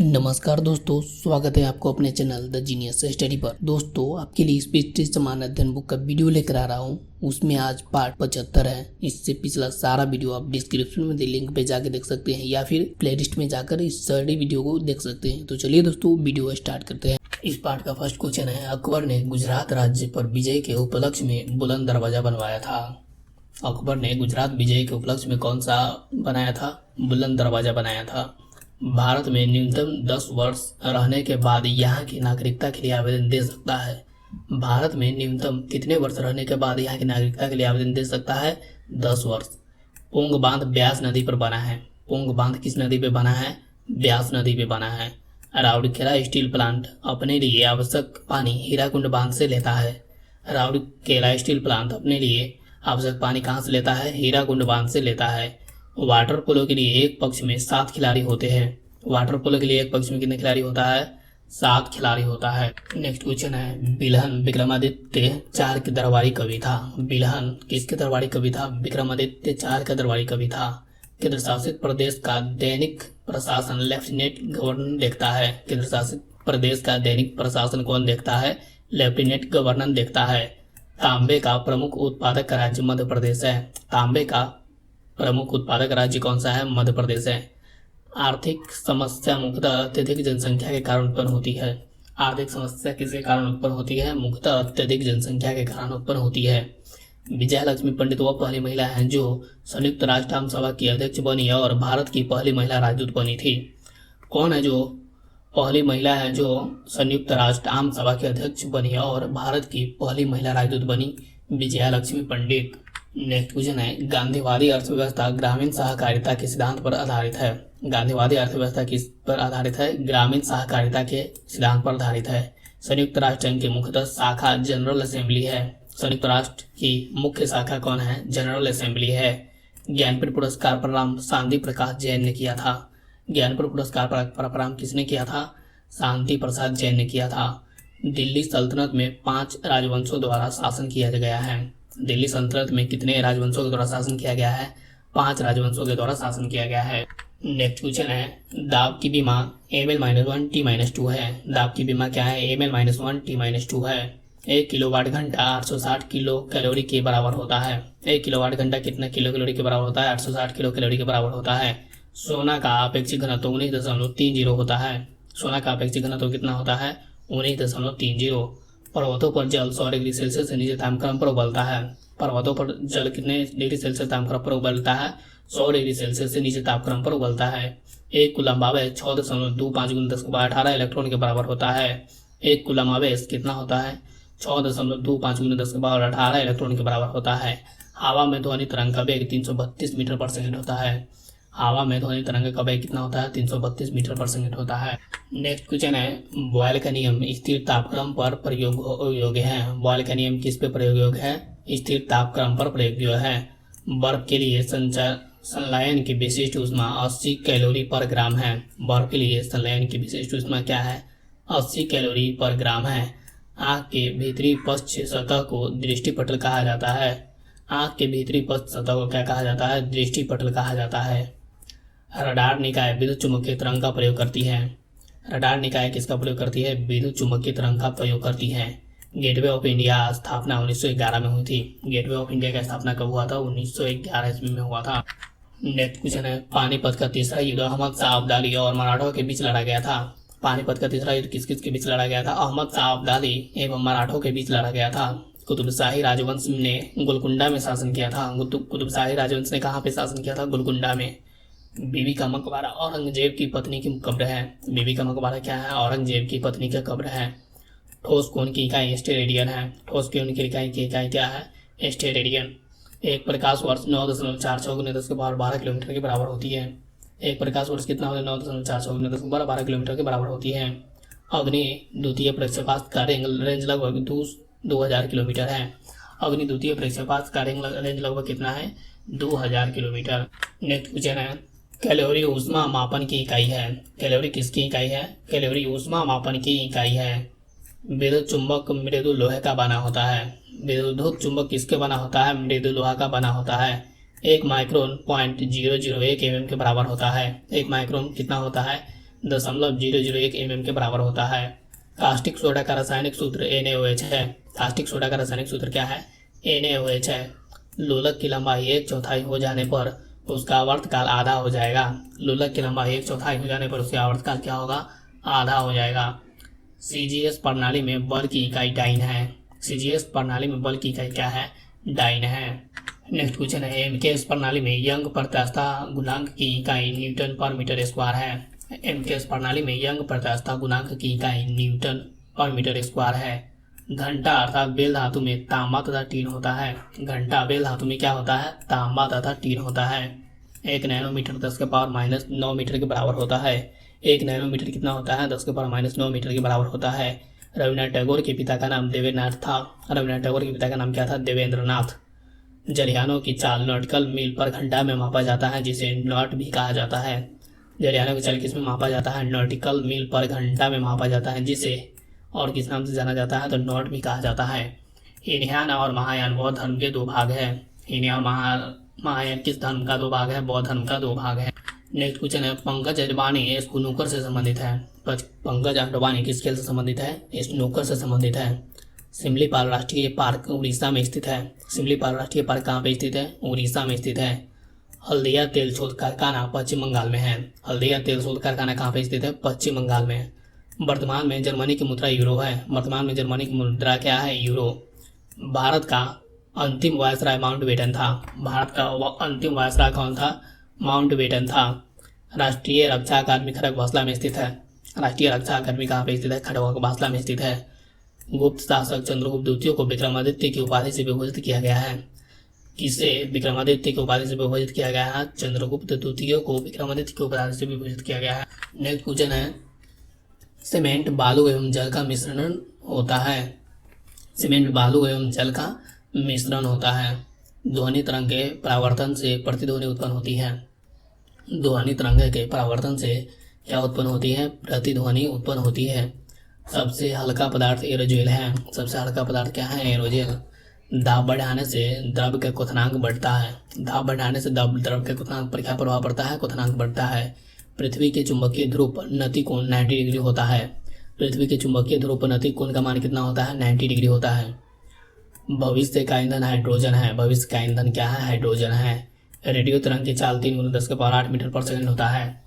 नमस्कार दोस्तों, स्वागत है आपको अपने चैनल द जीनियस स्टडी पर। दोस्तों, आपके लिए स्पीच समान अध्ययन बुक का वीडियो लेकर आ रहा हूँ। उसमें आज पार्ट 75 है। इससे पिछला सारा वीडियो आप डिस्क्रिप्शन में लिंक पे जाके देख सकते हैं या फिर प्लेलिस्ट में जाकर इस स्टडी वीडियो को देख सकते हैं। तो चलिए दोस्तों, वीडियो स्टार्ट करते हैं। इस पार्ट का फर्स्ट क्वेश्चन है, अकबर ने गुजरात राज्य पर विजय के उपलक्ष्य में बुलंद दरवाजा बनवाया था। अकबर ने गुजरात विजय के उपलक्ष्य में कौन सा बनाया था? बुलंद दरवाजा बनाया था। भारत में न्यूनतम 10 वर्ष रहने के बाद यहाँ की नागरिकता के लिए आवेदन दे सकता है। भारत में न्यूनतम कितने वर्ष रहने के बाद यहाँ की नागरिकता के लिए आवेदन दे सकता है? 10 वर्ष। पुंग बांध ब्यास नदी पर बना है। पुंग बांध किस नदी पे बना है? ब्यास नदी पे बना है। राउरकेला स्टील प्लांट अपने लिए आवश्यक पानी हीराकुंड बांध से लेता है। राउरकेला स्टील प्लांट अपने लिए आवश्यक पानी कहाँ से लेता है? हीराकुंड बांध से लेता है। वाटर पोलो के लिए एक पक्ष में 7 खिलाड़ी होते हैं। वाटर पोलो के लिए एक पक्ष में कितने खिलाड़ी होता है? 7 खिलाड़ी होता है। नेक्स्ट क्वेश्चन है, बिल्हन विक्रमादित्य 4 के दरबारी कवि था। बिल्हन किसके दरबारी कवि था? विक्रमादित्य 4 का दरबारी कवि था। केंद्र शासित प्रदेश का दैनिक प्रशासन लेफ्टिनेंट गवर्नर देखता है। केंद्र शासित प्रदेश का दैनिक प्रशासन कौन देखता है? लेफ्टिनेंट गवर्नर देखता है। तांबे का प्रमुख उत्पादक राज्य मध्य प्रदेश है। तांबे का प्रमुख उत्पादक राज्य कौन सा है? मध्य प्रदेश है। आर्थिक समस्या मुख्यतः अत्यधिक जनसंख्या के कारण उत्पन्न होती है। आर्थिक समस्या किसके कारण उत्पन्न होती है? मुख्यतः अत्यधिक जनसंख्या के कारण उत्पन्न होती है। विजया लक्ष्मी पंडित वह पहली महिला है जो संयुक्त राष्ट्र आम सभा की अध्यक्ष बनी और भारत की पहली महिला राजदूत बनी थी। कौन है जो पहली महिला है जो संयुक्त राष्ट्र आम सभा की अध्यक्ष बनी और भारत की पहली महिला राजदूत बनी? विजया लक्ष्मी पंडित। नेक्स्ट क्वेश्चन है, गांधीवादी अर्थव्यवस्था ग्रामीण सहकारिता के सिद्धांत पर आधारित है। गांधीवादी अर्थव्यवस्था किस पर आधारित है? ग्रामीण सहकारिता के सिद्धांत पर आधारित है। संयुक्त राष्ट्र संघ की मुख्यतः शाखा जनरल असेंबली है। संयुक्त राष्ट्र की मुख्य शाखा कौन है? जनरल असेंबली है। ज्ञानपीठ पुरस्कार प्रारंभ शांति प्रकाश जैन ने किया था। ज्ञानपीठ पुरस्कार प्रारंभ किसने किया था? शांति प्रसाद जैन ने किया था। दिल्ली सल्तनत में 5 राजवंशों द्वारा शासन किया गया है। दिल्ली सल्तनत में कितने राजवंशों के द्वारा शासन किया गया है? 5 राजवंशों के द्वारा शासन किया गया है। नेक्स्ट क्वेश्चन है, दाब की बीमा ml-1 t-2 है। दाब की बीमा क्या है? ml-1 t-2 है। 1 किलोवाट घंटा 860 किलो कैलोरी के बराबर होता है। 1 किलोवाट घंटा कितना किलो कैलोरी के बराबर होता है? 860 किलो कैलोरी के बराबर होता है। सोना का अपेक्षित घनत्व 19.30 होता है। सोना का अपेक्षित घनत्व कितना होता है? 19.30। पर्वतों पर जल 100 डिग्री सेल्सियस से नीचे तापक्रम पर उबलता है। पर्वतों पर जल कितने डिग्री सेल्सियस तापक्रम पर उबलता है? 100 डिग्री सेल्सियस से नीचे तापक्रम पर उबलता है। एक कूलम आवेश 6.25 × 10⁻18 इलेक्ट्रॉन के बराबर होता है। एक कूलम आवेश कितना होता है? 6.25 × 10⁻18 इलेक्ट्रॉन के बराबर होता है। हवा में ध्वनि तरंग का वेग 332 मीटर पर सेकंड होता है। हवा में ध्वनि तरंग का वेग कितना होता है? 332 मीटर पर सेकंड होता है। नेक्स्ट क्वेश्चन है, बॉयल का नियम स्थिर तापक्रम पर प्रयोग योग्य है। बॉयल का नियम किस पे प्रयोग योग्य है? स्थिर तापक्रम पर प्रयोग योग्य है। बर्फ के लिए संलयन की विशिष्ट ऊष्मा 80 कैलोरी पर ग्राम है। बर्फ के लिए संलयन की विशिष्ट ऊष्मा क्या है? 80 कैलोरी पर ग्राम है। आँख के भीतरी पश्च सतह को दृष्टिपटल कहा जाता है। आँख के भीतरी पश्च सतह को क्या कहा जाता है? दृष्टिपटल कहा जाता है। रडार निकाय विद्युत चुम्बकीय तरंग का प्रयोग करती है। रडार निकाय किसका प्रयोग करती है? विद्युत चुम्बकीय तरंग का प्रयोग करती है। गेटवे ऑफ इंडिया स्थापना 1911 में हुई थी। गेटवे ऑफ इंडिया की स्थापना कब हुआ था? 1911 ईस्वी में हुआ था। नेक्स्ट क्वेश्चन है, पानीपत का तीसरा युद्ध अहमद शाह अब्दाली और मराठों के बीच लड़ा गया था। पानीपत का तीसरा युद्ध किस किस के बीच लड़ा गया था? अहमद शाह अब्दाली एवं मराठों के बीच लड़ा गया था। कुतुबशाही राजवंश ने गोलकुंडा में शासन किया था। कुतुबशाही राजवंश ने कहाँ पे शासन किया था? गोलकुंडा में। बीबी का मकबरा औरंगजेब की पत्नी की कब्र है। बीबी का मकबरा क्या है? औरंगजेब की पत्नी का कब्र है। ठोस कोण की इकाई स्टेरेडियन है। ठोस कोण की इकाई क्या है? स्टेरेडियन। एक प्रकाश वर्ष 9.46 × 10⁻12 किलोमीटर के बराबर होती है। एक प्रकाश वर्ष कितना होता है? 9.46 × 10⁻12 किलोमीटर के बराबर होती है। अग्नि द्वितीय प्रक्षेपास्त्र का रेंज लगभग 2000 किलोमीटर है। अग्नि द्वितीय प्रक्षेपास्त्र का रेंज लगभग कितना है? 2000 किलोमीटर। नेक्स्ट क्वेश्चन है, कैलोरी ऊष्मा मापन की इकाई है। कैलोरी किसकी इकाई है? कैलोरी ऊष्मा मापन की इकाई है। विद्युत चुंबक मृदु लोहे का बना होता है। विद्युत चुंबक किसके बना होता है? मृदु लोहा का बना होता है। 1 माइक्रोन 0.001 mm के बराबर होता है। 1 माइक्रोन कितना होता है? 0.001 mm के बराबर होता है। कास्टिक सोडा का रासायनिक सूत्र NaOH है। कास्टिक सोडा का रासायनिक सूत्र क्या है? NaOH है। लोलक की लंबाई 1/4 हो जाने पर उसका आवर्तकाल आधा हो जाएगा। लोलक की लंबाई 1/4 हो जाने पर उसका आवर्तकाल क्या होगा? आधा हो जाएगा। CGS प्रणाली में बल की इकाई डाइन है। CGS प्रणाली में बल की इकाई क्या है? डाइन है। नेक्स्ट क्वेश्चन है, MKS प्रणाली में यंग प्रत्यास्थता गुणांक की इकाई न्यूटन पर मीटर स्क्वायर है। MKS प्रणाली में यंग प्रत्यास्थता गुणांक की इकाई न्यूटन पर मीटर स्क्वायर है। घंटा अर्थात बेल धातु में तांबा तथा टीन होता है। घंटा बेल धातु में क्या होता है? तांबा तथा टीन होता है। 1 नैनोमीटर 10⁻⁹ मीटर के बराबर होता है। 1 नैनोमीटर कितना होता है? 10⁻⁹ मीटर के बराबर होता है। रविन्द्रनाथ टैगोर के पिता का नाम देवेंद्रनाथ था। रविन्द्रनाथ टैगोर के पिता का नाम क्या था? देवेंद्रनाथ। जरियानों की चाल नॉटिकल मील पर घंटा में मापा जाता है, जिसे नॉट भी कहा जाता है। जरियानों की चाल किस में मापा जाता है? नॉटिकल मील पर घंटा में मापा जाता है, जिसे और किस नाम से जाना जाता है? तो नॉट भी कहा जाता है। हीनयान और महायान बौद्ध धर्म के 2 भाग है। हीनयान और महायान किस धर्म का 2 भाग है? बौद्ध धर्म का 2 भाग है। नेक्स्ट क्वेश्चन है, पंकज अडवाणी स्नूकर से संबंधित है। पंकज अडवाणी किस खेल से संबंधित है? स्नूकर से संबंधित है। सिमलीपाल राष्ट्रीय पार्क उड़ीसा में स्थित है। सिमलीपाल राष्ट्रीय पार्क कहाँ पे स्थित है? उड़ीसा में स्थित है। हल्दिया तेल शोध कारखाना पश्चिम बंगाल में है। हल्दिया तेल शोध कारखाना कहाँ पे स्थित है? पश्चिम बंगाल में। वर्तमान में जर्मनी की मुद्रा यूरो है। वर्तमान में जर्मनी की मुद्रा क्या है? यूरो। भारत का अंतिम वायसराय माउंटबेटन था। भारत का अंतिम वायसराय कौन था? माउंटबेटन था। राष्ट्रीय रक्षा अकादमी खड़गवासला में स्थित है। राष्ट्रीय रक्षा अकादमी कहाँ पे स्थित है? खड़गवासला में स्थित है। गुप्त शासक चंद्रगुप्त द्वितीय को विक्रमादित्य की उपाधि से विभूषित किया गया है। किसे विक्रमादित्य की उपाधि से विभूषित किया गया है? चंद्रगुप्त द्वितीय को विक्रमादित्य की उपाधि से विभूषित किया गया है। नेक्स्ट क्वेश्चन है, सीमेंट बालू एवं जल का मिश्रण होता है। सीमेंट बालू एवं जल का मिश्रण होता है। ध्वनि तरंग के परावर्तन से प्रतिध्वनि उत्पन्न होती है। ध्वनि तरंग के परावर्तन से क्या उत्पन्न होती है? प्रतिध्वनि उत्पन्न होती है। सबसे हल्का पदार्थ एरोजेल है। सबसे हल्का पदार्थ क्या है? एरोजेल। दाब बढ़ाने से द्रव का क्वथनांक बढ़ता है। दाब बढ़ाने से द्रव के क्वथनांक पर क्या प्रभाव पड़ता है? क्वथनांक बढ़ता है। पृथ्वी के चुंबकीय ध्रुव पर नति कोण 90 डिग्री होता है। पृथ्वी के चुंबकीय ध्रुव पर नति कोण का मान कितना होता है? 90 डिग्री होता है। भविष्य का ईंधन हाइड्रोजन है। भविष्य का ईंधन क्या है? हाइड्रोजन है। रेडियो तरंग की चाल 3×10⁸ मीटर पर सेकंड होता है।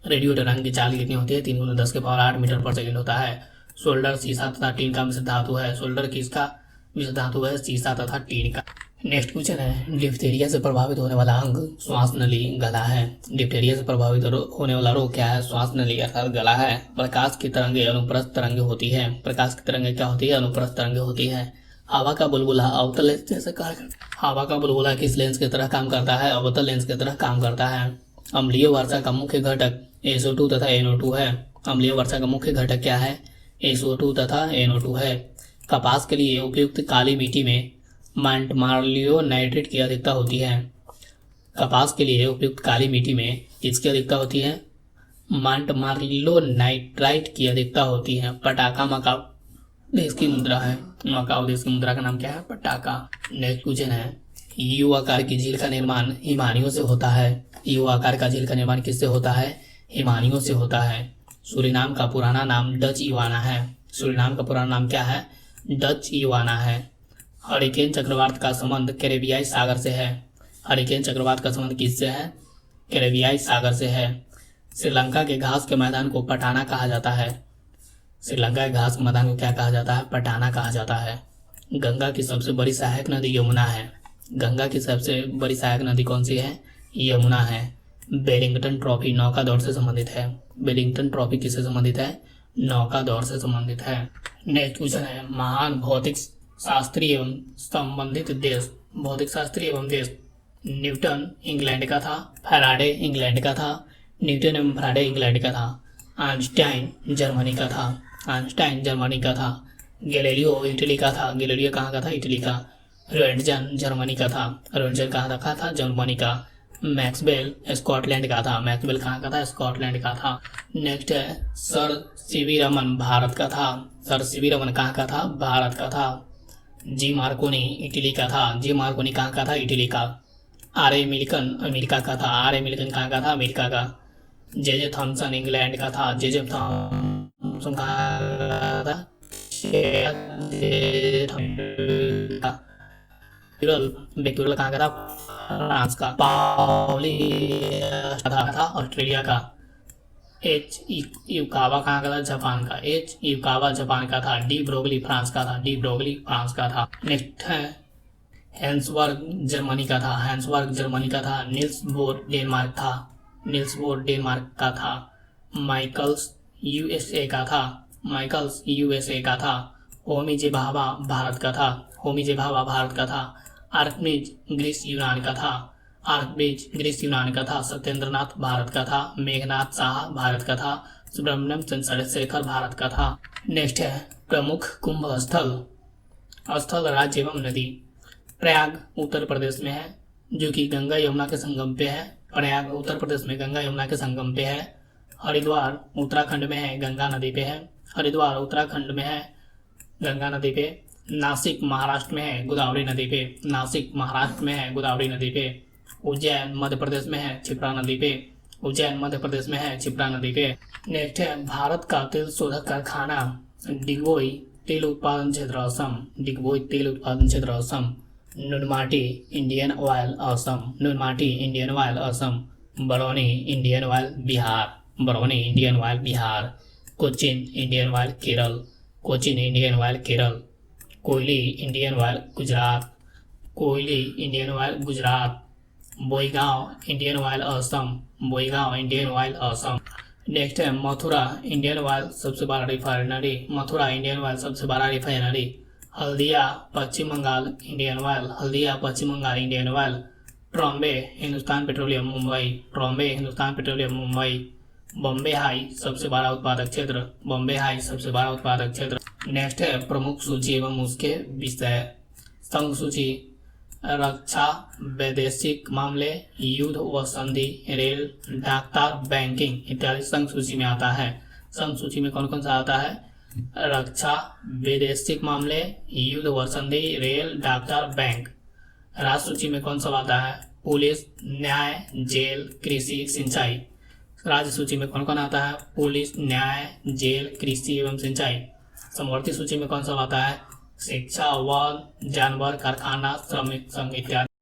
रेडियो तरंग की चाल कितनी होती है? 3×10⁸ मीटर पर सेकंड होता है। सोल्डर शीशा तथा टीन का मिश्र धातु है। सोल्डर किसका मिश्र धातु है? शीशा तथा टीन का। नेक्स्ट क्वेश्चन है, डिप्थीरिया से प्रभावित होने वाला अंग श्वास नली गला है। डिप्थीरिया से प्रभावित होने वाला रोग क्या है? श्वास नली अर्थात गला है। प्रकाश की तरंगे अनुप्रस्थ तरंगे होती है। प्रकाश की तरंगे क्या होती है? अनुप्रस्थ तरंगे होती है। हवा का बुलबुला अवतल लेंस जैसे कार्य करता है। हवा का बुलबुला किस लेंस की तरह काम करता है? अवतल लेंस की तरह काम करता है। अम्लीय वर्षा का मुख्य घटक SO2 तथा NO2 है। अम्लीय वर्षा का मुख्य घटक क्या है? SO2 तथा NO2 है। कपास के लिए उपयुक्त काली मिट्टी में मार्लियो नाइट्रेट की अधिकता होती है। कपास के लिए उपयुक्त काली मिट्टी में किसकी अधिकता होती है? मार्लियो नाइट्राइट की अधिकता होती है। पटाका मकाऊ देश की मुद्रा है। मकाऊ देश की मुद्रा का नाम क्या है? पटाका। नेक्स्ट क्वेश्चन है, यू आकार की झील का निर्माण हिमानियों से होता है। यू आकार का झील का निर्माण किससे होता है? हिमानियों से होता है। सूरीनाम का पुराना नाम डच इवाना है। सूरीनाम का पुराना नाम क्या है? डच इवाना है। हरिकेन चक्रवात का संबंध कैरेबियाई सागर से है। हरिकेन चक्रवात का संबंध किससे है? कैरेबियाई सागर से है। श्रीलंका के घास के मैदान को पटाना कहा जाता है। श्रीलंका के घास के मैदान को क्या कहा जाता है? पटाना कहा जाता है। गंगा की सबसे बड़ी सहायक नदी यमुना है। गंगा की सबसे बड़ी सहायक नदी कौन सी है? यमुना है। वेलिंगटन ट्रॉफी नौका दौड़ से संबंधित है। वेलिंगटन ट्रॉफी किससे संबंधित है? नौका दौड़ से संबंधित है। नेक्स्ट क्वेश्चन है, महान भौतिक शास्त्री एवं संबंधित देश। भौतिक शास्त्री एवं देश। न्यूटन इंग्लैंड का था। फैराडे इंग्लैंड का था। न्यूटन एवं फैराडे इंग्लैंड का था। आइंस्टाइन जर्मनी का था। आइंस्टाइन जर्मनी का था। गैलीलियो इटली का था। गैलीलियो कहाँ का था? इटली का। रोएंटजन जर्मनी का था। रोएंटजन कहाँ का था? जर्मनी का। मैक्सवेल स्कॉटलैंड का था। मैक्सवेल कहाँ का था? स्कॉटलैंड का था। नेक्स्ट है, सर सीवी रमन भारत का था। सर सीवी रमन कहाँ का था? भारत का था। जी मार्कोनी इटली का था। जी मार्कोनी कहाँ का था? इटली का। आर ए मिल्टन अमेरिका का था। आर ए मिल्टन कहाँ का था? अमेरिका का। जे थॉमसन इंग्लैंड का था। जे थॉमसन कहाँ था? बेक्यूरल कहाँ का था? फ्रांस का। पाउली था ऑस्ट्रेलिया का। एच यूकावा कहाँ का था? जापान का। एच यूकावा जापान का था। डी ब्रोगली फ्रांस का था। डी ब्रोगली फ्रांस का था। नेक्स्ट है हैंसबर्ग जर्मनी का था। हैंसबर्ग जर्मनी का था। निल्स बोर डेनमार्क था। निल्स बोर डेनमार्क का था। माइकल्स यूएसए का था। माइकल्स यूएसए का था। होमी जे भाभा भारत का था। होमी जे भाभा भारत का था। आर्कमिज ग्रीस यूनान का था। आर्कब्रिज ग्रीस यूनान का था। सत्येंद्रनाथ भारत का था। मेघनाथ साहा भारत का था। सुब्रमण्यम चंद्रशेखर भारत का था। नेक्स्ट है प्रमुख कुंभ स्थल राज्य एवं नदी। प्रयाग उत्तर प्रदेश में है, जो कि गंगा यमुना के संगम पे है। प्रयाग उत्तर प्रदेश में गंगा यमुना के संगम पे है। हरिद्वार उत्तराखंड में है, गंगा नदी पे है। हरिद्वार उत्तराखंड में है, गंगा नदी पे। नासिक महाराष्ट्र में है, गोदावरी नदी पे। नासिक महाराष्ट्र में है, गोदावरी नदी पे। उज्जैन मध्य प्रदेश में है, क्षिप्रा नदी पे। उज्जैन मध्य प्रदेश में है, क्षिप्रा नदी पे। नेक्स्ट है भारत का तेल शोधक कारखाना डिगबोई तेल उत्पादन क्षेत्र असम। डिगबोई तेल उत्पादन क्षेत्र Assam. Noonmati Indian Oil Assam. Noonmati Indian Oil Assam. Barauni Indian Oil Bihar. Barauni Indian Oil Bihar. Cochin Indian Oil Kerala. Cochin Indian Oil Kerala. Koyali Indian Oil Gujarat. Koyali Indian Oil Gujarat. Bongaigaon Indian Oil Assam. Bongaigaon Indian Oil Assam. Next है मथुरा इंडियन ऑयल सबसे बड़ा रिफाइनरी। मथुरा इंडियन ऑयल सबसे बड़ा refinery. Haldia Paschim Bengal Indian Oil. Haldia Paschim Bengal Indian Oil. Trombay Hindustan petroleum Mumbai. Trombay Hindustan petroleum Mumbai. Bombay high सबसे बड़ा उत्पादक क्षेत्र। Bombay high सबसे बड़ा उत्पादक क्षेत्र। नेक्स्ट है प्रमुख सूची एवं उसके विषय। संघ सूची रक्षा, वैदेशिक मामले, युद्ध व संधि, रेल, डाकतार, बैंकिंग इत्यादि संघ सूची में आता है। संघ सूची में कौन कौन सा आता है? रक्षा, वैदेशिक मामले, युद्ध व संधि, रेल, डाकतार, बैंक। राज्य सूची में कौन सा आता है? पुलिस, न्याय, जेल, कृषि, सिंचाई। राज्य सूची में कौन कौन आता है? पुलिस, न्याय, जेल, कृषि एवं सिंचाई। समवर्ती सूची में कौन सा आता है? शिक्षा, वन, जानवर, कारखाना, श्रमिक संघ इत्यादि।